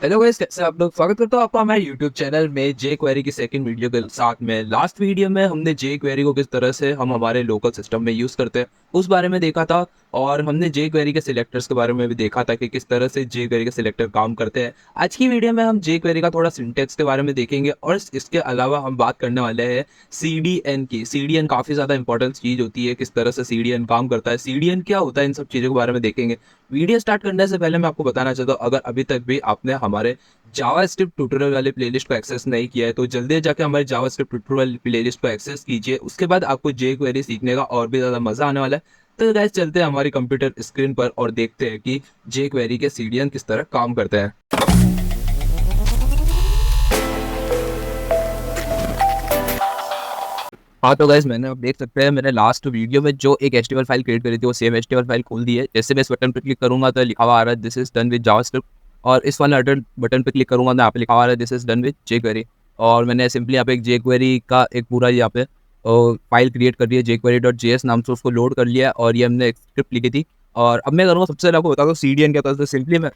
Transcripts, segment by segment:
Hello guys, कैसे आप लोग। स्वागत करता हूँ आपका हमारे यूट्यूब चैनल में जे क्वेरी की सेकंड वीडियो के साथ में। लास्ट वीडियो में हमने जे क्वेरी को किस तरह से हम हमारे लोकल सिस्टम में यूज़ करते हैं उस बारे में देखा था, और हमने जे क्वेरी के सिलेक्टर्स के बारे में भी देखा था कि किस तरह से जे क्वेरी के सिलेक्टर काम करते हैं। आज की वीडियो में हम जे क्वेरी का थोड़ा सिंटेक्स के बारे में देखेंगे, और इसके अलावा हम बात करने वाले हैं CDN की। CDN काफ़ी ज़्यादा इंपॉर्टेंट चीज़ होती है, किस तरह से CDN काम करता है, CDN क्या होता है, इन सब चीज़ों के बारे में देखेंगे। वीडियो स्टार्ट करने से पहले मैं आपको बताना चाहता हूँ, अगर अभी तक भी आपने हमारे जावास्क्रिप्ट ट्यूटोरियल वाले प्लेलिस्ट को एक्सेस नहीं किया है तो जल्दी जाके हमारे जावास्क्रिप्ट ट्यूटोरियल प्लेलिस्ट को एक्सेस कीजिए। उसके बाद आपको जे क्वेरी सीखने का और भी ज़्यादा मज़ा आने वाला है। तो गाइस, चलते हैं हमारी कंप्यूटर स्क्रीन पर और देखते हैं कि जे क्वेरी के सीडीएन किस तरह काम करते हैं। हाँ तो गाइस, मैंने अब देख सकते हैं मैंने लास्ट वीडियो में जो एक एचटीएमएल फाइल क्रिएट करी थी वो सेम एचटीएमएल फाइल खोल दी है। जैसे मैं इस बटन पर क्लिक करूंगा तो लिखा हुआ आ रहा है this is done with JavaScript, और इस वाले अदर बटन पर क्लिक करूंगा तो यहाँ पे लिखा हुआ आ रहा है this is done with jQuery. और मैंने सिंपली यहाँ पे एक जेक्वेरी का एक पूरा यहाँ पे फाइल क्रिएट कर दी है jQuery.js नाम से, उसको लोड कर लिया है और ये हमने एक स्क्रिप्ट लिखी थी। और अब मैं करूँगा, सबसे पहले आपको बता दूँ सीडीएन क्या होता है। सिंपली मैं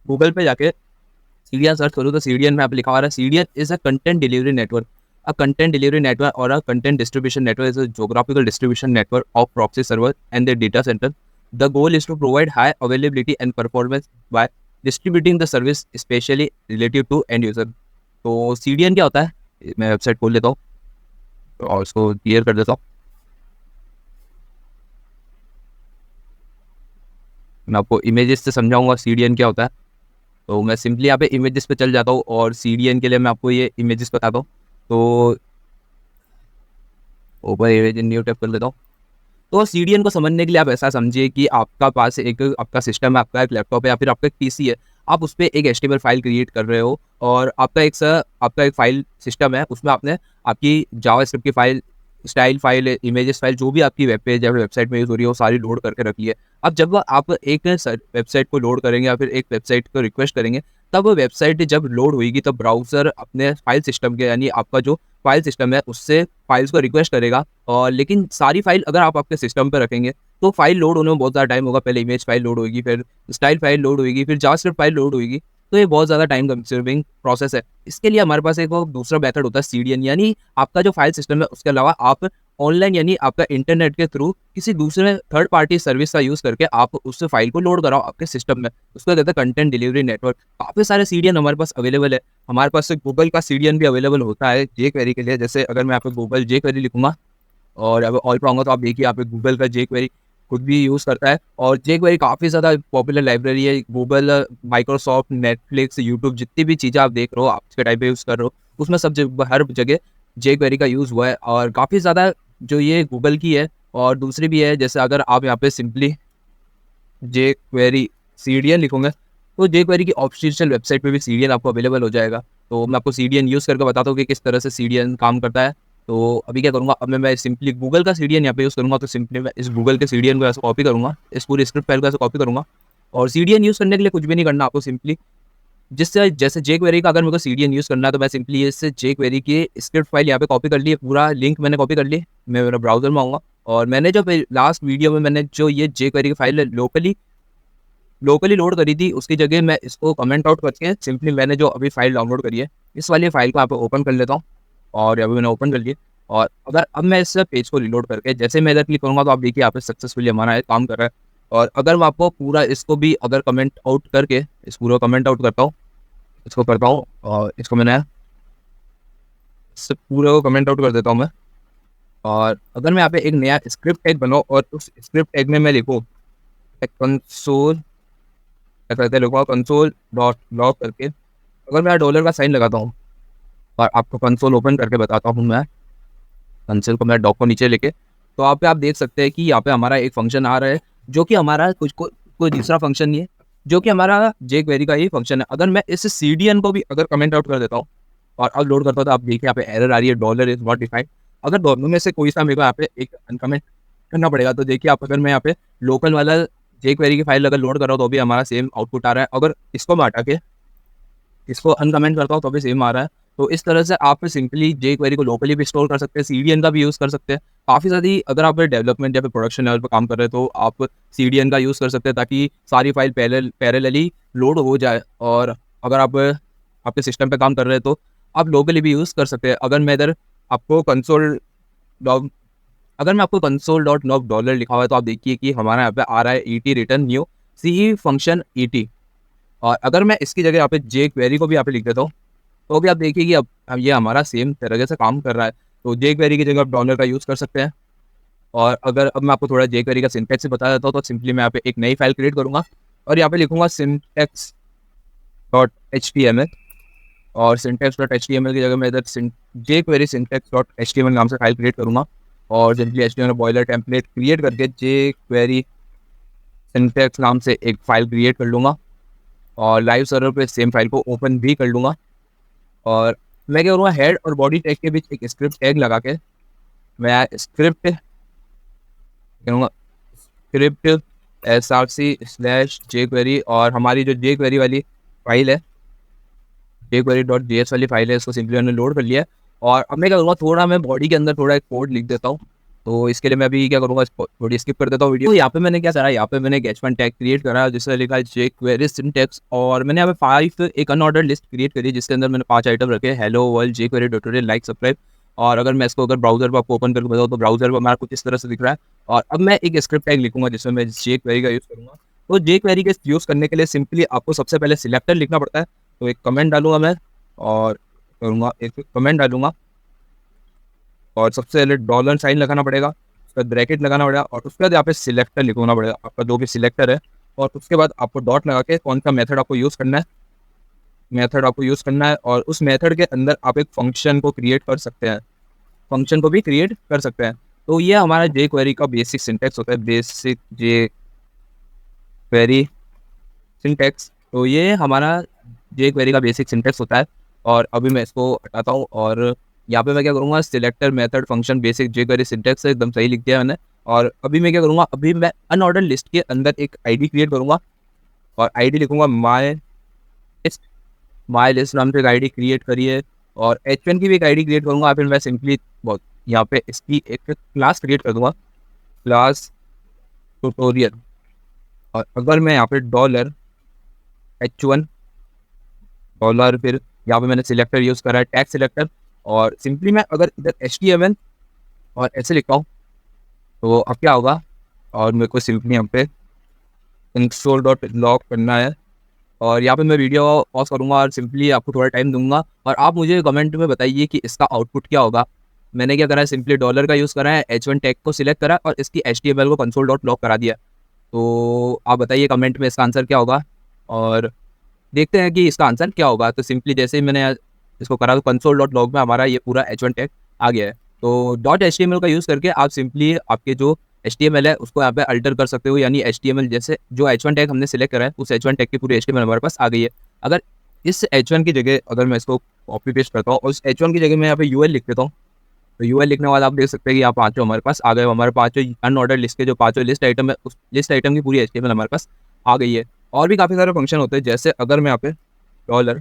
गूगल पे जाके सीडीएन सर्च करूँ तो सीडीएन में यहाँ पे लिखा हुआ है CDN is a content delivery network. A content delivery network or a content distribution network is a geographical distribution network of proxy server and their data center. The goal is to provide high availability and performance by distributing the service especially relative to end user. तो CDN क्या होता है, मैं website खोल लेता हूँ और इसको क्लियर कर देता हूँ। मैं आपको इमेजेस से समझाऊंगा CDN क्या होता है। तो मैं सिंपली यहाँ पे इमेजेस पे चल जाता हूँ और CDN के लिए मैं आपको ये इमेजेस बताता हूँ। तो open image in new tab कर लेता हूँ। तो सीडीएन को समझने के लिए आप ऐसा समझिए कि आपका पास एक आपका सिस्टम है, आपका एक लैपटॉप है या फिर आपका एक पीसी है। आप उस पर एक एचटीएमएल फाइल क्रिएट कर रहे हो और आपका एक फाइल सिस्टम है, उसमें आपने आपकी जावास्क्रिप्ट की file, style file, images file, जो भी आपकी वेब पेज या वेबसाइट में यूज़ हो रही है वो सारी लोड करके रखी है। अब जब आप एक वेबसाइट को लोड करेंगे या फिर एक वेबसाइट को रिक्वेस्ट करेंगे, तब वो वेबसाइट जब लोड होगी तब ब्राउज़र अपने फाइल सिस्टम के, यानी आपका जो फाइल सिस्टम है उससे फाइल्स को रिक्वेस्ट करेगा। और लेकिन सारी फाइल अगर आप आपके सिस्टम पे रखेंगे तो फाइल लोड होने में बहुत ज़्यादा टाइम होगा। पहले इमेज फाइल लोड होगी, फिर स्टाइल फाइल लोड होगी, फिर जावास्क्रिप्ट फाइल लोड होगी। तो ये बहुत ज़्यादा टाइम कंज्यूमिंग प्रोसेस है। इसके लिए हमारे पास एक और दूसरा मेथड होता है सीडीएन, यानी आपका जो फाइल सिस्टम है उसके अलावा आप ऑनलाइन यानी आपका इंटरनेट के थ्रू किसी दूसरे थर्ड पार्टी सर्विस का यूज़ करके आप उस फाइल को लोड कराओ आपके सिस्टम में। उसको कहते हैं कंटेंट डिलीवरी नेटवर्क। काफ़ी सारे सीडीएन हमारे पास अवेलेबल है। हमारे पास गूगल का सीडीएन भी अवेलेबल होता है जे क्वेरी के लिए। जैसे अगर मैं यहाँ पे गूगल जे क्वेरी लिखूंगा और अब ऑल पे आऊँगा तो आप देखिए यहाँ पे गूगल का जे क्वेरी खुद भी यूज़ करता है। और जे क्वेरी काफ़ी ज़्यादा पॉपुलर लाइब्रेरी है। गूगल, माइक्रोसॉफ्ट, नेटफ्लिक्स, यूट्यूब, जितनी भी चीज़ें आप देख रहे हो, आप के टाइम पे यूज़ कर रहे हो, उसमें हर जगह जे क्वेरी का यूज़ हुआ है। और काफ़ी ज़्यादा जो ये गूगल की है और दूसरी भी है। जैसे अगर आप यहाँ पे सिंपली जे क्वेरी सीडीएन लिखोगे तो जे क्वेरी की ऑफिशियल वेबसाइट पे भी सीडीएन आपको अवेलेबल हो जाएगा। तो मैं आपको सीडीएन यूज़ करके बताता हूँ कि किस तरह से सीडीएन काम करता है। तो अभी क्या करूँगा, अब मैं सिंपली गूगल का सीडीएन यहाँ पे यूज़ करूँगा। तो सिंपली मैं इस गूगल के सीडीएन को ऐसे कॉपी करूँगा, इस पूरी स्क्रिप्ट फाइल को ऐसे कॉपी करूँगा। और सीडीएन यूज़ करने के लिए कुछ भी नहीं करना आपको, सिंपली जिससे जैसे जे क्वेरी का अगर मेरे को सीडीएन यूज़ करना है तो मैं सिंपली इससे जे क्वेरी की स्क्रिप्ट फाइल यहाँ पे कॉपी कर ली, पूरा लिंक मैंने कॉपी कर ली। मैं मेरा ब्राउजर में आऊँगा और मैंने जो लास्ट वीडियो में मैंने जो ये जे क्वेरी की फाइल लोकली लोड करी थी, उसकी जगह मैं इसको कमेंट आउट करके सिंपली मैंने जो अभी फाइल डाउनलोड करी है इस वाली फाइल को यहाँ पे ओपन कर लेता हूँ। और अभी मैंने ओपन कर लिया। और अगर अब मैं इस पेज को रिलोड करके जैसे मैं इधर क्लिक करूँगा तो आप देखिए यहाँ पे सक्सेसफुली हमारा ये काम कर रहा है। और अगर मैं आपको पूरा इसको भी अगर कमेंट आउट करके इस पूरा कमेंट आउट करता हूँ, इसको करता हूँ और इसको मैंने इस पूरे को कमेंट आउट कर देता हूँ मैं। और अगर मैं यहाँ पे एक नया स्क्रिप्ट टैग बनाऊँ और उस स्क्रिप्ट टैग में मैं लिखूँ कंसोल, कहते हैं कंसोल डॉट लॉग करके, अगर मैं डॉलर का साइन लगाता हूँ और आपको कंसोल ओपन करके बताता हूँ मैं, कंसोल को मैं डॉक को नीचे लेके, तो आप देख सकते हैं कि यहाँ पे हमारा एक फंक्शन आ रहा है जो कि हमारा कोई दूसरा फंक्शन नहीं है, जो कि हमारा जे क्वेरी का ही फंक्शन है। अगर मैं इस सीडीएन को भी अगर कमेंट आउट कर देता हूँ और अब लोड करता हूँ तो आप देखिए यहाँ पे एरर आ रही है, डॉलर इज नॉट डिफाइंड। अगर दोनों में से कोई सा मेरे को यहाँ पे एक अनकमेंट करना पड़ेगा। तो देखिए आप, अगर मैं यहाँ पे लोकल वाला जे क्वेरी की फाइल अगर लोड कर रहा हूँ तो भी हमारा सेम आउटपुट आ रहा है। अगर इसको मैं हटा के इसको अनकमेंट करता हूँ तो भी सेम आ रहा है। तो इस तरह से आप सिंपली जे क्वेरी को लोकली भी स्टोर कर सकते हैं, सीडीएन का भी यूज़ कर सकते हैं। काफ़ी सारी अगर आप डेवलपमेंट या फिर प्रोडक्शन लेवल पे काम कर रहे हैं तो आप सीडीएन का यूज़ कर सकते हैं ताकि सारी फाइल पैरेलली लोड हो जाए। और अगर आप आपके सिस्टम पे काम कर रहे हैं तो आप लोकली भी यूज़ कर सकते हैं। आपको कंसोल डॉग अगर मैं आपको कंसोल डॉट लॉग डॉलर लिखा हुआ है तो आप देखिए कि हमारा यहाँ पे आ रहा है ईटी रिटर्न न्यू सी फंक्शन ईटी। और अगर मैं इसकी जगह यहाँ पे जे क्वेरी को भी यहाँ पे लिख देता हूँ तो भी आप देखिए कि अब ये हमारा सेम तरीके से काम कर रहा है। तो जे क्वेरी की जगह आप डॉलर का यूज़ कर सकते हैं। और अगर अब मैं आपको थोड़ा जे क्वेरी का सिंटैक्स बता देता हूँ तो सिंपली मैं यहाँ पे एक नई फाइल क्रिएट करूँगा और यहाँ पे लिखूँगा syntax dot H T M L. और syntax dot H T M L की जगह मैं इधर jQuery syntax dot H T M L नाम से फाइल क्रिएट करूँगा। और simply H T M L बॉयलर टेम्पलेट क्रिएट करके जे क्वेरी सिंटैक्स नाम से एक फाइल क्रिएट कर लूँगा और लाइव सर्वर पे सेम फाइल को ओपन भी कर लूँगा। और मैं क्या करूँगा, हेड और बॉडी टैग के बीच एक स्क्रिप्ट टैग लगा के मैं स्क्रिप्ट करूँगा स्क्रिप्ट src/जे क्वेरी। और हमारी जो जे क्वेरी वाली फाइल है, जे क्वेरी डॉट जे एस वाली फाइल है, इसको सिंपली मैंने लोड कर लिया है। और अब मैं क्या करूँगा, थोड़ा मैं बॉडी के अंदर थोड़ा एक कोड लिख देता हूँ। तो इसके लिए मैं अभी क्या करूँगा, थोड़ी स्किप कर देता हूँ वीडियो। तो यहाँ पे मैंने क्या करा, यहाँ पे मैंने एक h1 टैग क्रिएट करा जिससे लिखा है जे क्वेरी सिंटैक्स। और मैंने यहाँ पे 5 एक अनऑर्डर लिस्ट क्रिएट करी जिसके अंदर मैंने 5 आइटम रखे, हेलो वर्ल्ड जे क्वेरी ट्यूटोरियल लाइक सब्सक्राइब। और अगर मैं इसको ब्राउजर पर आपको ओपन करके बताऊँ तो ब्राउजर पर हमारा कुछ इस तरह से दिख रहा है। और अब मैं एक स्क्रिप्ट टैग लिखूंगा जिसमें मैं जे क्वेरी का यूज़ करूँगा। तो जे क्वेरी के यूज़ करने के लिए सिंपली आपको सबसे पहले सिलेक्टर लिखना पड़ता है। तो एक कमेंट डालूंगा मैं और करूँगा एक कमेंट डालूंगा और सबसे पहले डॉलर साइन लगाना पड़ेगा, उसके बाद ब्रैकेट लगाना पड़ेगा और उसके बाद यहाँ पे सिलेक्टर लिखना पड़ेगा, आपका जो भी सिलेक्टर है। और उसके बाद आपको डॉट लगा के कौन सा मेथड आपको यूज़ करना है, और उस मेथड के अंदर आप एक फंक्शन को क्रिएट कर सकते हैं, फंक्शन को भी क्रिएट कर सकते हैं। तो ये हमारा जे क्वेरी का बेसिक सिंटैक्स होता है, बेसिक जे क्वेरी सिंटैक्स। तो ये हमारा जे क्वेरी का बेसिक सिंटैक्स होता है। और अभी मैं इसको हटाता हूँ और यहाँ पे मैं क्या करूँगा, सिलेक्टर मेथड फंक्शन बेसिक जे क्वेरी सिंटैक्स एकदम सही लिख दिया मैंने। और अभी मैं क्या करूँगा, अभी मैं अनऑर्डर लिस्ट के अंदर एक आईडी क्रिएट करूँगा और आईडी लिखूँगा माई लिस्ट नाम से एक आईडी क्रिएट करिए। और h1 की भी एक आईडी क्रिएट करूँगा। फिर मैं सिंपली यहाँ पे इसकी एक क्लास क्रिएट कर दूँगा, क्लास ट्यूटोरियल। और अगर मैं यहाँ पे $h1 डॉलर, फिर यहाँ पे मैंने सिलेक्टर यूज़ करा है टैग सिलेक्टर। और सिंपली मैं अगर इधर HTML और ऐसे लिखता हूँ तो अब क्या होगा, और मेरे को सिंपली यहाँ पे console.log करना है। और यहाँ पे मैं वीडियो पॉज करूँगा और सिंपली आपको थोड़ा टाइम दूंगा और आप मुझे कमेंट में बताइए कि इसका आउटपुट क्या होगा। मैंने क्या करा है, सिंपली डॉलर का यूज़ करा है, h1 टैग को सिलेक्ट करा और इसकी HTML को console.log करा दिया। तो आप बताइए कमेंट में इसका आंसर क्या होगा और देखते हैं कि इसका आंसर क्या होगा। तो सिंपली जैसे ही मैंने इसको करा तो console.log में हमारा ये पूरा h1 टैग आ गया है। तो .html का यूज़ करके आप सिंपली आपके जो HTML है उसको यहाँ पे अल्टर कर सकते हो, यानी HTML जैसे जो h1 टैग हमने सिलेक्ट करा है उस h1 टैग की पूरी HTML हमारे पास आ गई है। अगर इस h1 की जगह अगर मैं इसको कॉपी पेस्ट करता हूँ और इस h1 की जगह मैं यहाँ पे UL लिख देता हूँ, तो UL लिखने के बाद आप देख सकते हैं कि यहाँ पाँचों हमारे पास आ गए। हमारे पाँचों अनऑर्डर लिस्ट के जो पाँचों लिस्ट आइटम है उस लिस्ट आइटम की पूरी HTML हमारे पास आ गई है। और भी काफ़ी सारे फंक्शन होते हैं, जैसे अगर मैं यहाँ पे डॉलर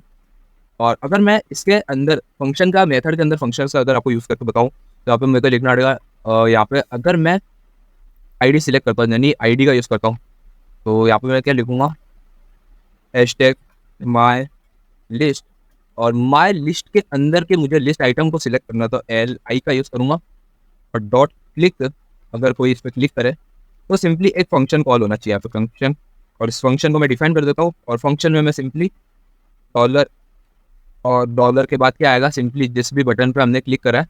और अगर मैं इसके अंदर फंक्शन का मेथड के अंदर फंक्शन का अगर आपको यूज़ करके बताऊँ तो यहाँ पे मेरे को लिखना पड़ेगा। यहाँ पे अगर मैं आईडी सिलेक्ट करता हूँ यानी आईडी का यूज़ करता हूँ तो यहाँ पे मैं क्या लिखूँगा, हैशटैग माई लिस्ट। और माई लिस्ट के अंदर के मुझे लिस्ट आइटम को सिलेक्ट करना तो LI का यूज़ करूँगा और डॉट क्लिक। अगर कोई इस पर क्लिक करे तो सिंपली एक फंक्शन कॉल होना चाहिए यहाँ पे फंक्शन, और इस फंक्शन को मैं डिफाइन कर देता हूँ। और फंक्शन में मैं सिंपली डॉलर और डॉलर के बाद क्या आएगा, सिंपली जिस भी बटन पर हमने क्लिक करा है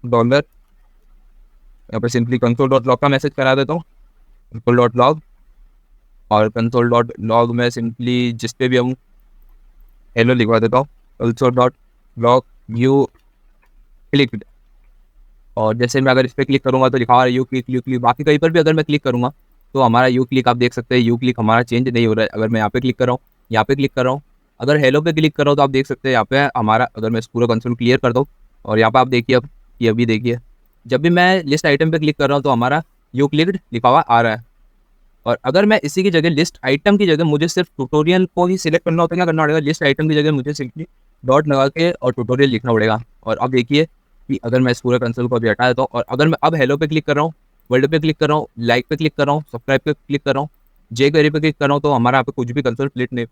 डॉलर, यहाँ पर सिंपली console.log का मैसेज करा देता हूँ, console.log। और console.log में सिंपली जिस पे भी हम हेलो लिखवा देता हूँ, console.log यू क्लिक। और जैसे मैं अगर इस पर क्लिक करूँगा तो लिखा हुआ है यू क्लिक। बाकी कहीं पर भी अगर मैं क्लिक करूँगा तो हमारा यू क्लिक आप देख सकते हैं, यू क्लिक हमारा चेंज नहीं हो रहा है। अगर मैं यहाँ पे क्लिक कर रहा हूँ, यहाँ पे क्लिक कर रहा हूँ, अगर हेलो पे क्लिक कर रहा हूँ तो आप देख सकते हैं यहाँ पे हमारा, अगर मैं इस पूरा कंसोल क्लियर कर दूँ और यहाँ पे आप देखिए अब ये अभी देखिए जब भी मैं लिस्ट आइटम पे क्लिक कर रहा हूँ तो हमारा यू क्लिक्ड लिखा हुआ आ रहा है। और अगर मैं इसी की जगह लिस्ट आइटम की जगह मुझे सिर्फ ट्यूटोरियल को ही सिलेक्ट करना होता है, क्या करना पड़ेगा, लिस्ट आइटम की जगह मुझे सिंपली डॉट लगा के और ट्यूटोरियल लिखना पड़ेगा। और अब देखिए कि अगर मैं इस पूरे कंसोल को अभी हटा देता हूँ और अगर मैं अब हेलो पे क्लिक कर रहा हूँ, वर्ल्ड पे क्लिक कर रहा हूँ, लाइक पे क्लिक कर रहा हूँ, सब्सक्राइब पे क्लिक कर रहा हूँ, जेक्वेरी पे क्लिक कर रहा हूँ, तो हमारा यहाँ पे कुछ भी कंसोल स्प्लिट नहीं।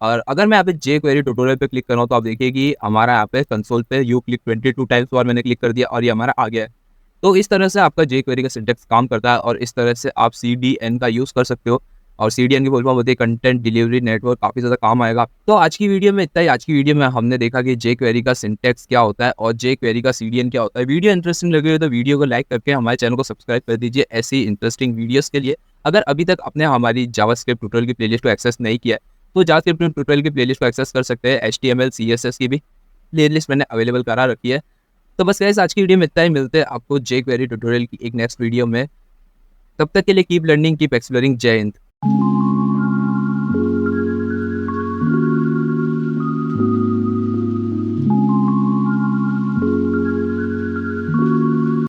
और अगर मैं यहाँ पे जेक्वेरी ट्यूटोरियल पे क्लिक कर रहा हूँ तो आप देखिए कि हमारा यहाँ पे कंसोल पे यू क्लिक 22 टाइम्स और मैंने क्लिक कर दिया और ये हमारा आ गया है। तो इस तरह से आपका जेक्वेरी का सिंटैक्स काम करता है और इस तरह से आप सीडीएन का यूज़ कर सकते हो। और सीडीएन की फुल फॉर्म होती है कंटेंट डिलीवरी नेटवर्क, काफ़ी ज़्यादा काम आएगा। तो आज की वीडियो में इतना ही। आज की वीडियो में हमने देखा कि जेक्वेरी का सिंटैक्स क्या होता है और जेक्वेरी का सीडीएन क्या होता है। वीडियो इंटरेस्टिंग लगी हो तो वीडियो को लाइक करके हमारे चैनल को सब्सक्राइब कर दीजिए ऐसी इंटरेस्टिंग वीडियोज़ के लिए। अगर अभी तक आपने हमारी जावास्क्रिप्ट ट्यूटोरियल की प्लेलिस्ट को एक्सेस नहीं किया है तो जावास्क्रिप्ट ट्यूटोरियल की प्लेलिस्ट को एक्सेस कर सकते हैं। HTML CSS की भी प्लेलिस्ट मैंने अवेलेबल करा रखी है। तो बस गाइस आज की वीडियो में इतना ही। मिलते हैं आपको जेक्वेरी ट्यूटोरियल की एक नेक्स्ट वीडियो में। तब तक के लिए कीप लर्निंग, कीप एक्सप्लोरिंग। जय हिंद।